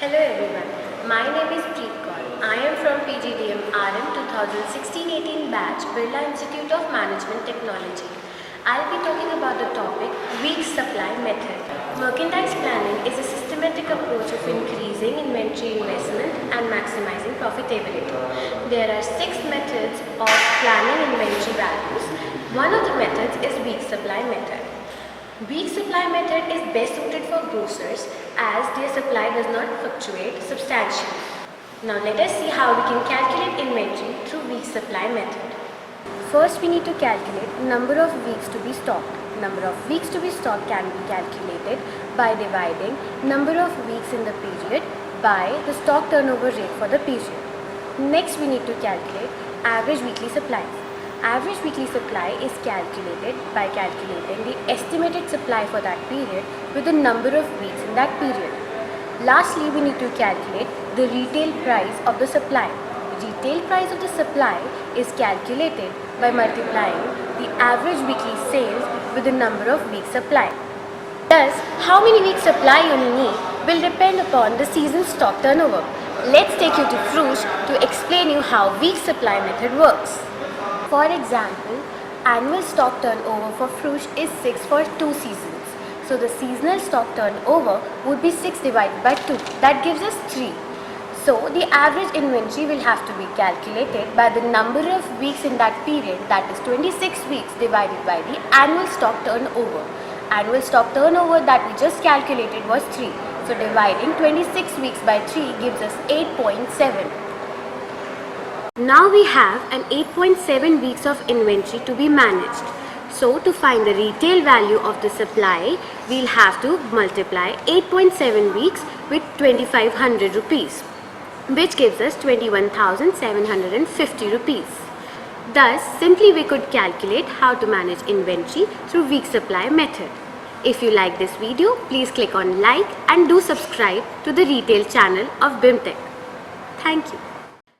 Hello everyone, my name is Preet Kaur. I am from PGDM RM 2016-18 batch, Birla Institute of Management Technology. I'll be talking about the topic weak supply method. Merchandise planning is a systematic approach of increasing inventory investment and maximizing profitability. There are 6 methods of planning inventory values. One of the methods is weak supply method. Weak supply method is best suited for grocers as their supply does not fluctuate substantially. Now let us see how we can calculate inventory through weak supply method. First we need to calculate number of weeks to be stocked. Number of weeks to be stocked can be calculated by dividing number of weeks in the period by the stock turnover rate for the period. Next we need to calculate average weekly supply. Average weekly supply is calculated by calculating the estimated supply for that period with the number of weeks in that period. Lastly, we need to calculate the retail price of the supply. Retail price of the supply is calculated by multiplying the average weekly sales with the number of weeks supply. Thus, how many weeks supply you need will depend upon the season's stock turnover. Let's take you to Frush to explain you how weak supply method works. For example, annual stock turnover for Frush is 6 for 2 seasons. So the seasonal stock turnover would be 6 divided by 2. That gives us 3. So the average inventory will have to be calculated by the number of weeks in that period, that is 26 weeks divided by the annual stock turnover. Annual stock turnover that we just calculated was 3. So dividing 26 weeks by 3 gives us 8.7. Now we have an 8.7 weeks of inventory to be managed. So to find the retail value of the supply, we'll have to multiply 8.7 weeks with 2500 rupees, which gives us 21,750 rupees. Thus, simply we could calculate how to manage inventory through weak supply method. If you like this video, please click on like and do subscribe to the retail channel of BIMTech. Thank you.